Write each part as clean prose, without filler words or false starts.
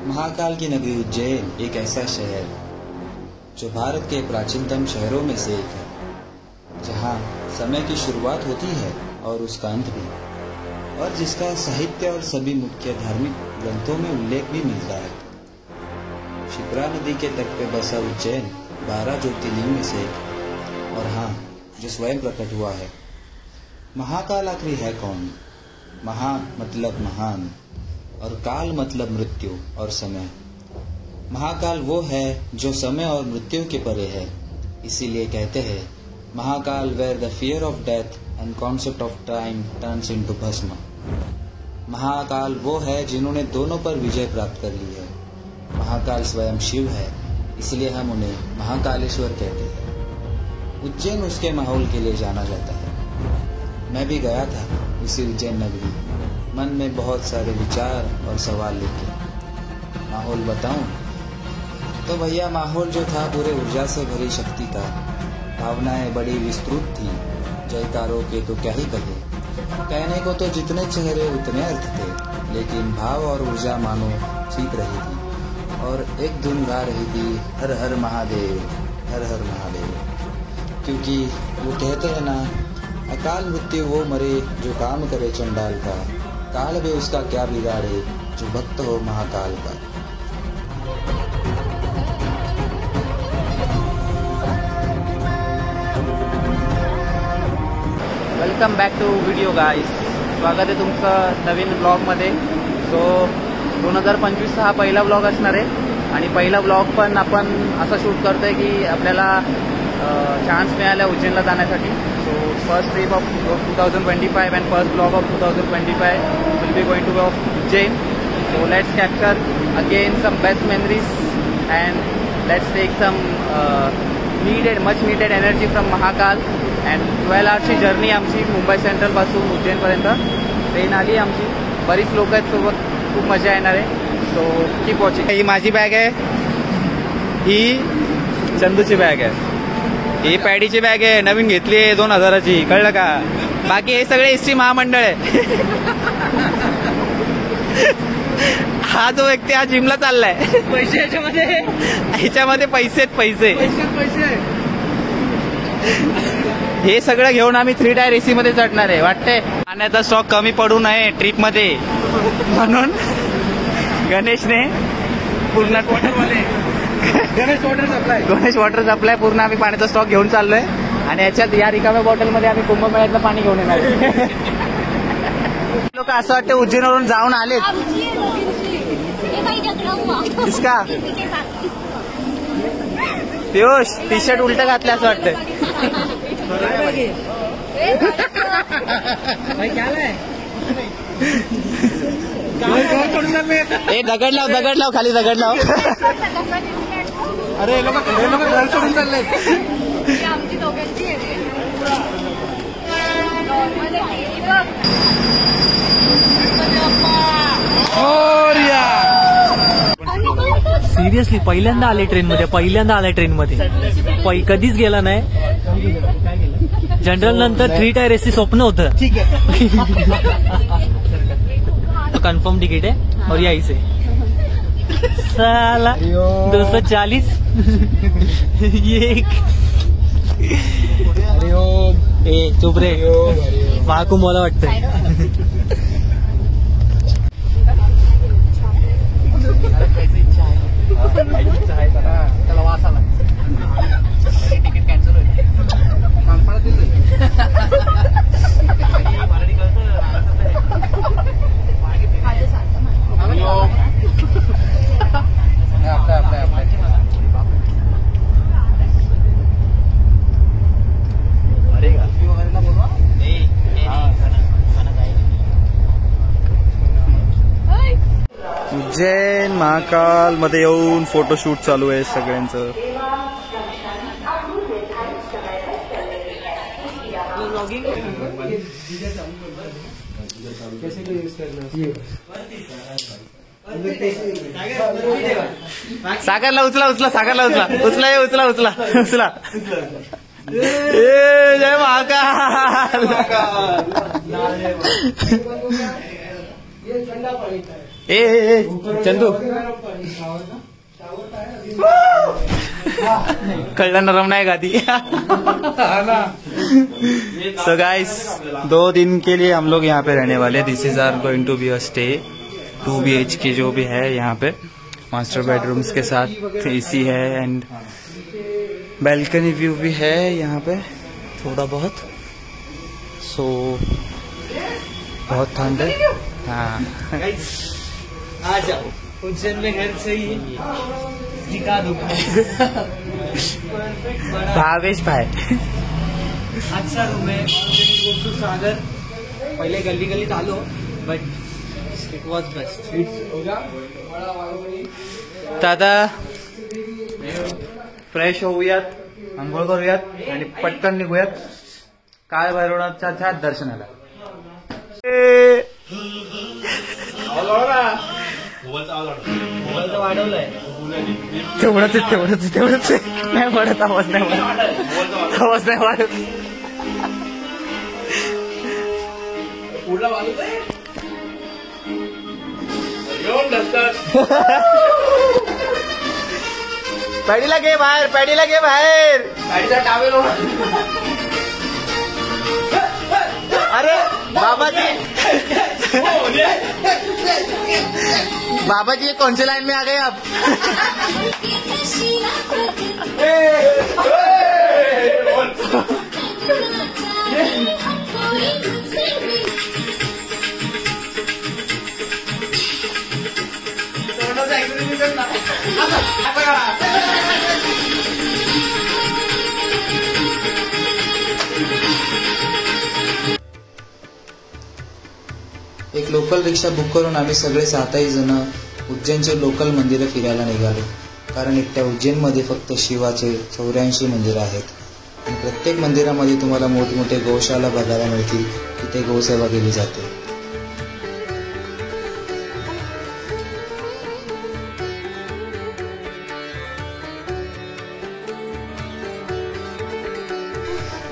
महाकाल की नगरी उज्जैन एक ऐसा शहर जो भारत के प्राचीनतम शहरों में से एक है, जहाँ समय की शुरुआत होती है और उसका अंत भी, और जिसका साहित्य और सभी मुख्य धार्मिक ग्रंथों में उल्लेख भी मिलता है। शिप्रा नदी के तट पे बसा उज्जैन 12 ज्योतिर्लिंग में से एक है, और हाँ, जो स्वयं प्रकट हुआ है। महाकाल आखिर है कौन? महा मतलब महान और काल मतलब मृत्यु और समय। महाकाल वो है जो समय और मृत्यु के परे है। इसीलिए कहते हैं Mahakal where the fear of death and concept of time turns into bhasma. Mahakal वो है जिन्होंने दोनों पर विजय प्राप्त कर ली है। महाकाल स्वयं शिव है, इसलिए हम उन्हें महाकालेश्वर कहते हैं। उज्जैन उसके माहौल के लिए जाना जाता है। मैं भी गया था उसी उज्जैन नगरी, मन में बहुत सारे विचार और सवाल लेके। माहौल बताऊं तो भैया, माहौल जो था पूरे ऊर्जा से भरी शक्ति का। भावनाएं बड़ी विस्तृत थी, जयकारों के तो क्या ही कहे। कहने को तो जितने चेहरे उतने अर्थ थे, लेकिन भाव और ऊर्जा मानो सीख रही थी और एक धुन गा रही थी, हर हर महादेव, हर हर महादेव। क्योंकि वो कहते हैं ना, अकाल मृत्यु वो मरे जो काम करे चंडाल का, काल भी उसका क्या बिगाड़े जो भक्त हो महाकाल का। Welcome back to video guys. स्वागत आहे तुमचं नवीन ब्लॉगमध्ये. सो 2025 हा पहिला ब्लॉग असणार आहे आणि पहिला ब्लॉग पण आपण असं शूट करतोय की आपल्याला चान्स मिळाला उज्जैनला जाण्यासाठी. So first trip of 2025 and first blog of 2025 will be going to of Ujjain. So let's capture again some best memories and let's take some much needed energy from Mahakal. And 12 आवर्सची journey आमची Mumbai सेंट्रलपासून उज्जैनपर्यंत. Train आली आमची, बरीच लोक आहेत सोबत, खूप मजा येणार आहे. So keep watching. ही माझी बॅग आहे, ही चंदूची बॅग आहे, ही पॅडीची बॅग आहे, नवीन घेतली आहे 2000ची, कळलं का? बाकी हे सगळे एसटी महामंडळ आहे. हा जो व्यक्ती हा जिमला चाललाय, पैसे ह्याच्यामध्ये पैसे. हे सगळं घेऊन आम्ही 3 टायर एसी मध्ये चढणार आहे. वाटतंय पाण्याचा स्टॉक कमी पडू नये ट्रिप मध्ये, म्हणून गणेशने पूर्ण गणेश वॉटर सप्लाय पूर्ण आम्ही पाण्याचा स्टॉक घेऊन चाललोय. आणि याच्यात या रिकाम्या बॉटलमध्ये आम्ही कुंभमेळ्यातलं पाणी घेऊन येणार. लोक असं वाटतं उज्जैनवरून जाऊन आलेत. इसका पियुष टी शर्ट उलट घातलं असं वाटतं. ए दगड लाव खाली दगड लाव. अरे लोक घर सोडून चालले. आमची दोघांची सिरियसली पहिल्यांदा आले ट्रेनमध्ये, कधीच गेला नाही. जनरल नंतर 3 टायर एसी स्वप्न होतं. कन्फर्म टिकट है और यहीं से साला 240 ये ए चुप रे, वाकूम मला वाटतंय. त्याला वास आला, तिकीट कॅन्सल होईल. उज्जैन महाकाल मध्ये येऊन फोटोशूट चालू आहे सगळ्यांचं. सागरला उचला. जय महाकाल. ए चंदू कळला नरम नहीं गाती। सो गाइस 2 दिन के लिए हम लोग यहाँ पे रहने वाले। This is are going to be a stay 2 BHK जो भी है यहाँ पे, मास्टर बेडरूम्स के साथ AC है एंड बैल्कनी व्यू भी है यहाँ पे थोड़ा बहुत। सो बहुत ठंड है। हाँ आ जाओ, उज्जैन में घर से ही दिखा दूंगा। भावेश भाई अच्छा रूम है, सागर पहले गली गलीत आलो बट इट वॉज बेस्ट। दादा फ्रेश होऊयात, आंघोळ करूयात आणि पटकन निघूयात काळ भैरवनाथच्या दर्शनाला। वाढवलंय तेवढंच नाही वाढत, आवाज नाही वाढत। पॅडीला घे बाहेर, पॅडीचा टावेल। अरे बाबा जी कौन से लाइन में आ गए आप? एक लोकल रिक्षा बुक करून आम्ही सगळे 7ही जण उज्जैनचे लोकल मंदिरं फिरायला निघालो। कारण एकट्या उज्जैनमध्ये फक्त शिवाचे 84 मंदिरं आहेत आणि प्रत्येक मंदिरामध्ये तुम्हाला मोठमोठे गौशाला बघायला मिळतील, तिथे गौसेवा केली जाते।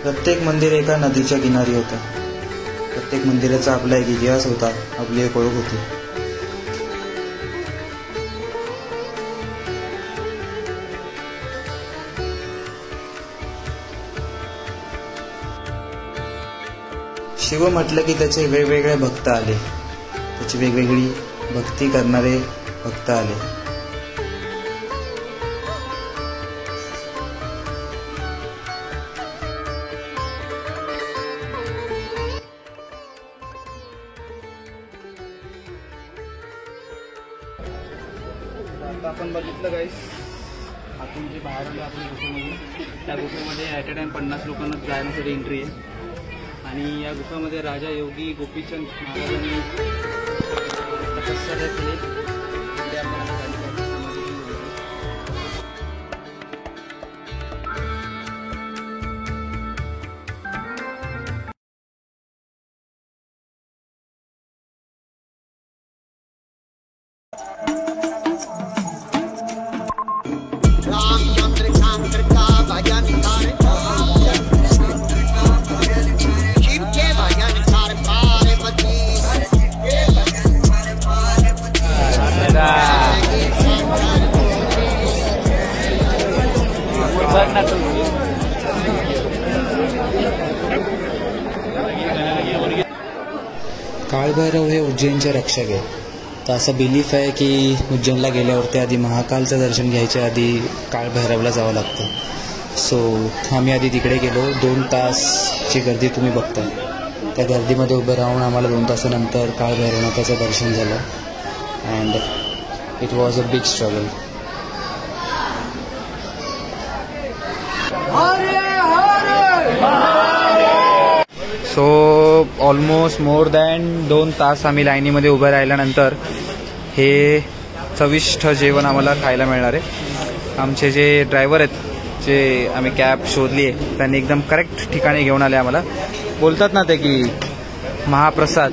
प्रत्येक मंदिर एका नदीच्या किनारी होतं। प्रत्येक मंदिराचा आपला एक इतिहास होता, आपली एक ओळख होती। शिव म्हटलं की त्याचे वेगवेगळे भक्त आले, त्याची वेगवेगळी भक्ती करणारे भक्त आले। आपण बघितलं गाईस, आपण जे बाहेर आलो आपल्या गुफेमध्ये, त्या गुफेमध्ये ॲट अ टाइम 50 लोकांना जाण्यासाठी एंट्री आहे। आणि या गुफेमध्ये राजा योगी गोपीचंद महाराजांनी तपश्चर्या केली। काळभैरव हे उज्जैनचे रक्षक आहेत। तर असं बिलीफ आहे की उज्जैनला गेल्यावरती आधी महाकालचं दर्शन घ्यायच्या आधी काळभैरवला जावं लागतं। सो आम्ही आधी तिकडे गेलो। 2 तासची गर्दी तुम्ही बघताय, त्या गर्दीमध्ये उभं राहून आम्हाला 2 तासानंतर काळभैरवनाथाचं दर्शन झालं and it was a big struggle. So almost more than 2 तास आम्ही लाईनीमध्ये उभं राहिल्यानंतर हे चविष्ट जेवण आम्हाला खायला मिळणार आहे। आमचे जे ड्रायव्हर आहेत, जे आम्ही कॅब शोधली आहे, त्यांनी एकदम करेक्ट ठिकाणी घेऊन आले आम्हाला। बोलतात ना ते की महाप्रसाद,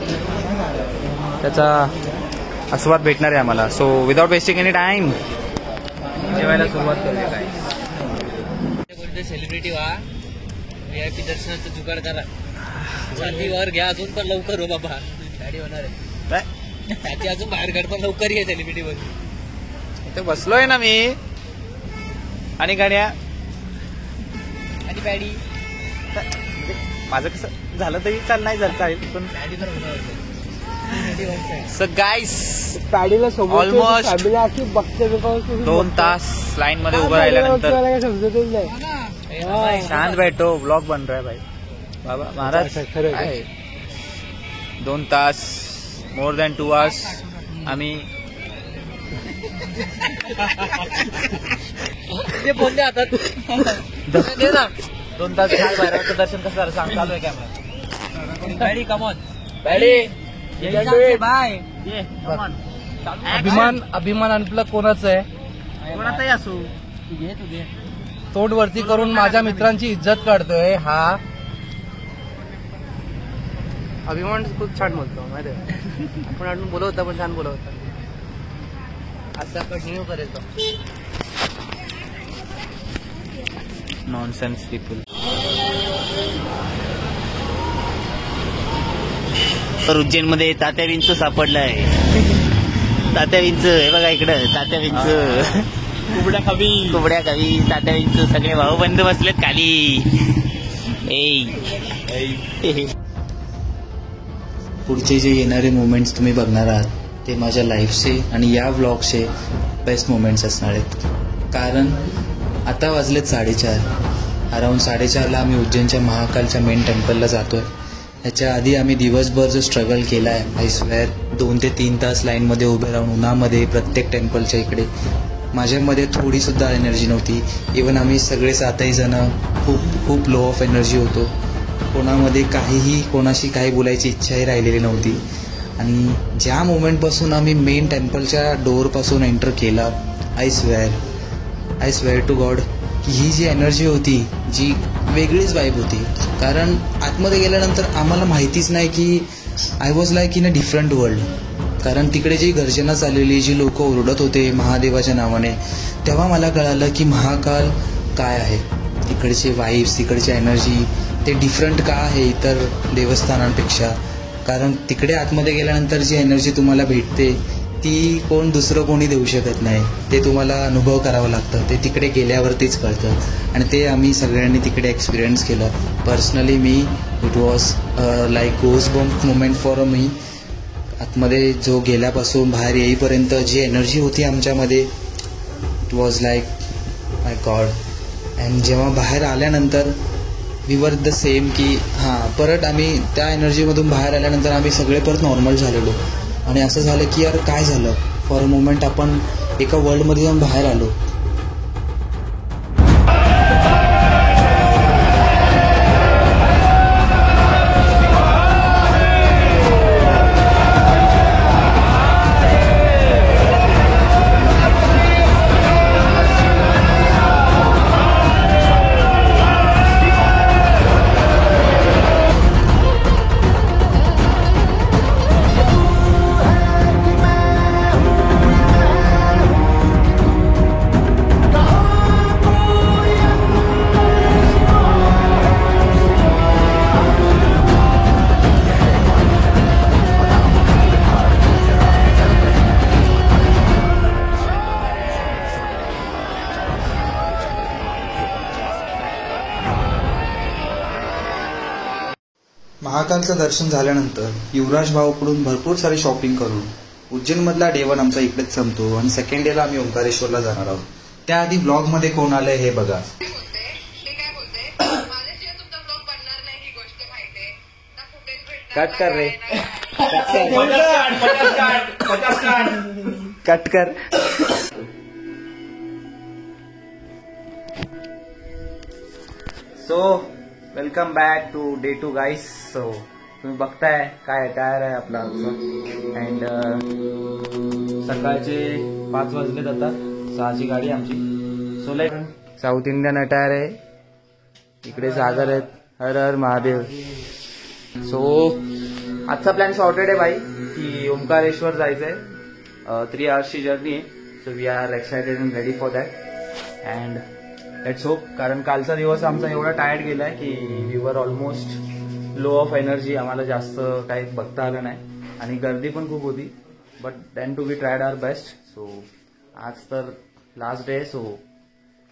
त्याचा आस्वाद भेटणार आहे आम्हाला। So without wasting any time जेवायला सुरुवात करूया। काय बोलते सेलिब्रिटी व्हा, VIP दर्शनाचं जुगाड करा, छातीवर घ्या, अजून पण लवकर हो बाबा, गाडी होणार आहे। त्याची अजून बाहेर काढ लवकर ये सेलिब्रिटी वर. इथे बसलोय ना मी आणि गाड्या आणि पॅडी माझं कसं झालं तरी नाही चालेल पण पॅडी तर सो गाईस पॅडीला ऑलमोस्ट बघते 2 तास लाईन मध्ये उभं राहिल्यानंतर समजतच नाही. शांत बैठो ब्लॉग बन रहा है भाई बाबा महाराज. 2 तास मोर दॅन 2 आवर्स आम्ही ते बोलले आता दे ना 2 तास बाहेरचं दर्शन कसं झालं सांग. चालू आहे camera. Paddy come on Paddy bye. अभिमान आपला कोणाचा आहे? कोणाचाही असू तू घे तोंड वरती करून माझ्या मित्रांची इज्जत काढतोय हा. अभिमान खूप छान बोलतो माहिती आहे. आपण अजून बोलत होता पण छान बोलत होता. असं कंटिन्यू करायचं. Nonsense people. तर उज्जैन मध्ये तात्या विंच सापडलाय. तात्या विंच हे बघा इकडं. तात्या विंच कुबड्या खावी तात्या विंच सगळे भाऊबंद बसलेत खाली. पुढचे जे येणारे मोमेंट्स तुम्ही बघणार आहात ते माझ्या लाईफचे आणि या व्लॉगचे बेस्ट मोमेंट्स असणार आहेत. कारण आता वाजलेत 4:30. अराऊंड 4:30ला आम्ही उज्जैनच्या महाकालच्या मेन टेम्पलला जातोय. ह्याच्या आधी आम्ही दिवसभर जो स्ट्रगल केला आहे आय स्वेअर 2 ते 3 तास लाईनमध्ये उभे राहून उन्हामध्ये प्रत्येक टेम्पलच्या इकडे माझ्यामध्ये थोडीसुद्धा एनर्जी नव्हती. इवन आम्ही सगळे 7ही जण खूप लो ऑफ एनर्जी होतो. कोणामध्ये कोणाशी काही बोलायची इच्छाही राहिलेली नव्हती. आणि ज्या मोमेंटपासून आम्ही मेन टेम्पलच्या डोअरपासून एंटर केला आय स्वेअर टू गॉड की ही जी एनर्जी होती जी वेगळीच वाईब होती. कारण आतमध्ये गेल्यानंतर आम्हाला माहितीच नाही की I was like in a different world. कारण तिकडे जी गर्जना चाललेली जी लोक ओरडत होते महादेवाच्या नावाने तेव्हा मला कळालं की महाकाल काय आहे. तिकडचे वाईब्स तिकडची एनर्जी ते डिफरंट का आहे इतर देवस्थानांपेक्षा. कारण तिकडे आतमध्ये गेल्यानंतर जी एनर्जी तुम्हाला भेटते ती दुसरं कोणी देऊ शकत नाही. ते तुम्हाला अनुभव करावं लागतं. ते तिकडे गेल्यावरतीच कळतं आणि ते आम्ही सगळ्यांनी तिकडे एक्सपिरियन्स केलं. Personally me it was like goes bump moment for me. आतमध्ये जो गेल्यापासून बाहेर येईपर्यंत जी एनर्जी होती आमच्यामध्ये it was like my God. And जेव्हा बाहेर आल्यानंतर वी वर द सेम की परत आम्ही त्या एनर्जीमधून बाहेर आल्यानंतर आम्ही सगळे परत नॉर्मल झालेलो. आणि असं झालं की यार काय झालं फॉर अ मोमेंट आपण एका वर्ल्डमध्ये जाऊन बाहेर आलो. महाकालचं दर्शन झाल्यानंतर युवराज भाऊकडून भरपूर सारी शॉपिंग करून उज्जैनमधला डे 1 आमचा इकडेच संपतो आणि सेकंड डेला आम्ही ओंकारेश्वरला जाणार आहोत. त्याआधी ब्लॉगमध्ये कोण आलंय हे बघा. कट कर रे कट कर. So welcome back to day 2 guys. सो तुम्ही बघताय काय टायर आहे आपला अँड सकाळचे 5 वाजलेत. आता 6ची गाडी आमची. So like South Indian attire आहे. इकडे सागर आहेत. हर हर महादेव. सो आजचा प्लॅन सॉर्टेड आहे भाई की ओंकारेश्वर जायचंय. 3 आवर्सची जर्नी आहे. So we are excited and ready for that and let's hope. कारण कालचा दिवस आमचा एवढा टायर्ड गेलाय की we were almost low of energy. आम्हाला जास्त काही बघता आलं नाही आणि गर्दी पण खूप होती. But then to be tried our best. So आज तर लास्ट डे, सो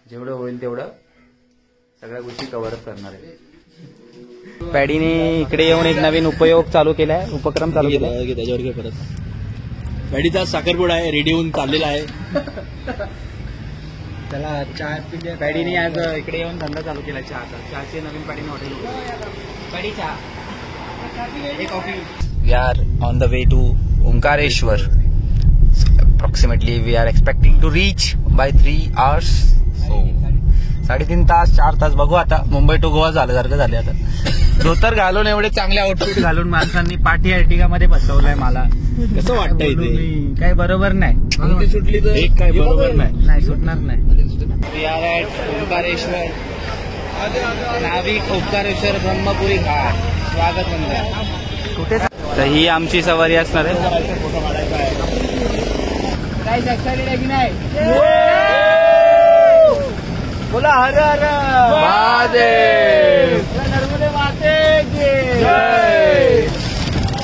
जेवढं होईल तेवढं सगळ्या गोष्टी कव्हरअप करणार आहे. पॅडीने इकडे येऊन एक नवीन उपक्रम चालू केलाय. त्याच्यावर काय परत पॅडीचा साखरपुडा आहे, रेडी होऊन चाललेला आहे. त्याला चहा पिले. पॅडीने आज इकडे येऊन धंदा चालू केला चहाचा. चहाचे नवीन पॅडीने हॉटेल पॅडी चहा coffee. We are on the way to Omkareshwar. Approximately we are expecting to reach by 3 hours. So 3.5 तास 4 तास बघू आता. मुंबई टू गोवा झाल्यासारखं झाले आता. धोतर घालून एवढे चांगले आउटफिट घालून माणसांनी पाठी अर्टिगामध्ये बसवलंय. मला कसं वाटतं इथे? काही बरोबर नाही. सुटली तर एक काय बरोबर नाही, सुटणार नाही. वी आर ॲट ओंकारेश्वर, नाविक ओंकारेश्वर ब्रह्मपुरी घाट स्वागत मंदिर. कुठे तर ही आमची सवारी असणार आहे. काही एक्साइटेड आहे की नाही? बोला हर हर महादेव, नर्मदे माते की जय.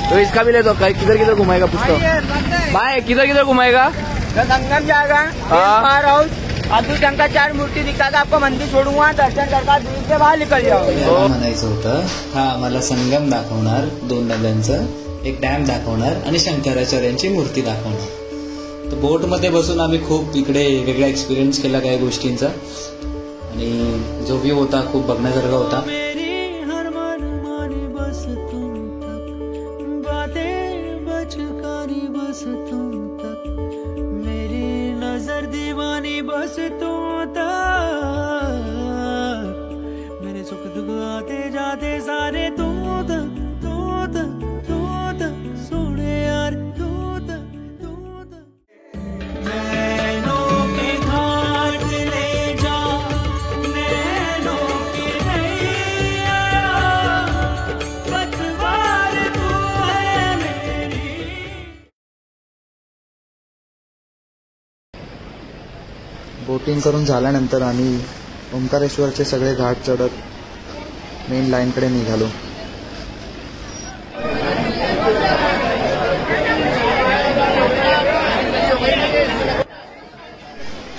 तो इसका भी ले दो. किधर किधर घुमाएगा पूछो भाई, किधर किधर घुमाएगा? संगम जाएगा, फार हाउस, अब्दुल शंकराचार्य मूर्ति दिखा था आपको, मंदिर छोड़ूंगा, दर्शन करके दूर से बाहर निकल जाओ. म्हणायचं होतं, हा आम्हाला संगम दाखवणार, 2 नद्यांचं एक डॅम दाखवणार आणि शंकराचार्यांची मूर्ती दाखवणार. तर बोटमध्ये बसून आम्ही खूप इकडे वेगळा एक्सपिरियन्स केला काही गोष्टींचा. आणि जो व्ह्यू होता खूप बघण्यासारखा होता. बस तुम तक मेरे सुख दुख आते जाते सारे तू तक सोने यार तू तक नैनों के घाट ले जा, नैनों की नैया, पतवार तू है मेरी. बोटिंग करून झाल्यानंतर आम्ही ओंकारेश्वरचे सगळे घाट चढत मेन लाईनकडे निघालो.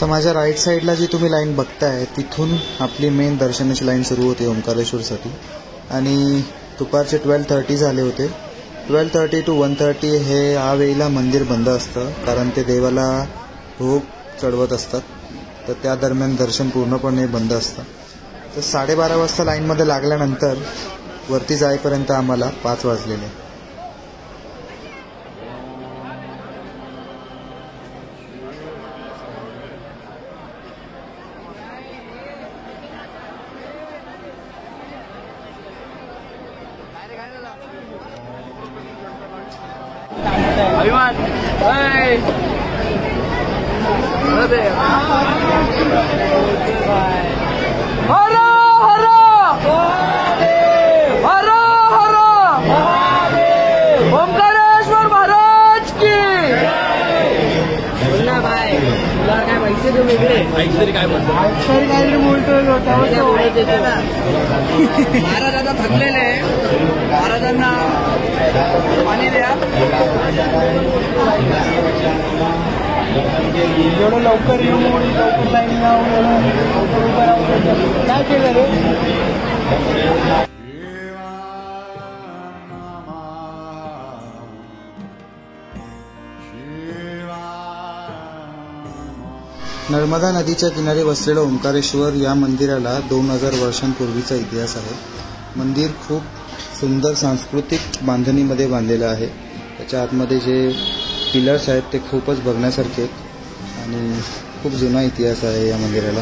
तर माझ्या राईट साईडला जी तुम्ही लाईन बघताय तिथून आपली मेन दर्शनाची लाईन सुरू होते ओंकारेश्वरसाठी. आणि दुपारचे 12:30 झाले होते. 12:30 to 1:30 हे या वेळेला मंदिर बंद असतं, कारण ते देवाला भोग चढवत असतात. तर त्या दरम्यान दर्शन पूर्णपणे बंद असतं. तर 12:30 वाजता लाईनमध्ये लागल्यानंतर वरती जाईपर्यंत आम्हाला 5 वाजलेले. अभिमान ओंकारेश्वर महाराज की. बोलना भाई, तुला काय पैसे तू वेगळे काहीतरी काय म्हणतो काहीतरी बोलतो. महाराज आता थकलेले आहे, महाराजांना पाणी द्या. एवढं लवकर येऊ, लवकर लाईन लावून लवकर उभं राहून काय केलं रे? नर्मदा नदीच्या किनारी वसलेलं ओंकारेश्वर या मंदिराला 2000 वर्षांपूर्वीचा इतिहास आहे. मंदिर खूप सुंदर सांस्कृतिक बांधणीमध्ये बांधलेलं आहे. त्याच्या आतमध्ये जे पिलर्स आहेत ते खूपच बघण्यासारखे आहेत आणि खूप जुना इतिहास आहे या मंदिराला.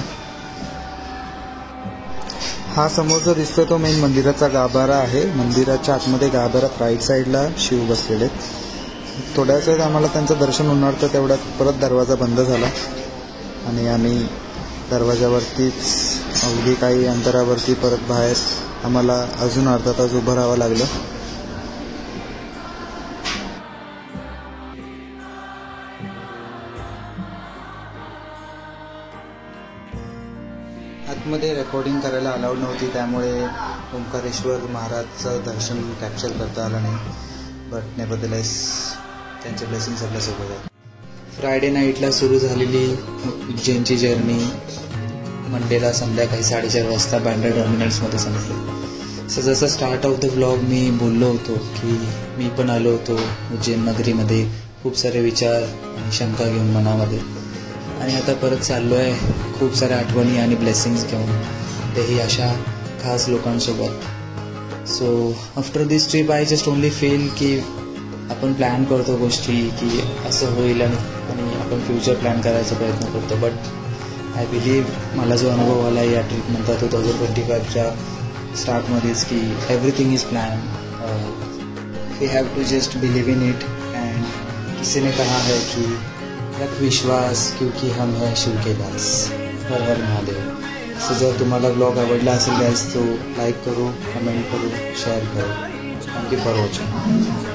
हा समोर जो दिसतो तो मेन मंदिराचा गाभारा आहे. मंदिराच्या आतमध्ये गाभारात राईट साईडला शिव बसलेले आहेत. थोड्याच वेळात आम्हाला त्यांचं दर्शन होणार, तर तेवढ्यात परत दरवाजा बंद झाला आणि आम्ही दरवाजावरतीच अवघी काही अंतरावरती परत बाहेर आम्हाला अजून अर्धा तास उभं राहावं लागलं. आतमध्ये रेकॉर्डिंग करायला अलाउड नव्हती, त्यामुळे ओंकारेश्वर महाराजचं दर्शन कॅप्चर करता आलं नाही. बट नेव्हरदलेस त्यांचे ब्लेसिंग्स आपल्यासोबत आहेत. फ्रायडे नाईटला सुरू झालेली उज्जैनची जर्नी मंडेला संध्याकाळी 4:30 वाजता बँड्रा टर्मिनल्समध्ये संपली. सो जसं स्टार्ट ऑफ द व्लॉग मी बोललो होतो की मी पण आलो होतो उज्जैन नगरीमध्ये खूप सारे विचार आणि शंका घेऊन मनामध्ये, आणि आता परत चाललो आहे खूप साऱ्या आठवणी आणि ब्लेसिंग्स घेऊन, तेही अशा खास लोकांसोबत. So after this trip I just only feel की आपण प्लॅन करतो गोष्टी की असं होईल आणि आपण फ्युचर प्लॅन करायचा प्रयत्न करतो, बट आय बिलीव्ह मला जो अनुभव आला या ट्रिपनंतर 2025च्या स्टार्टमध्येच की everything is plan. We have to just believe in it. And किसी ने कहा है कि रख विश्वास क्योंकि हम है शिव के दास. हर हर महादेव. सो जर तुम्हाला ब्लॉग आवडला असेल गाइस तो लाईक करो, कमेंट करो, शेअर करो. Thank you for watching.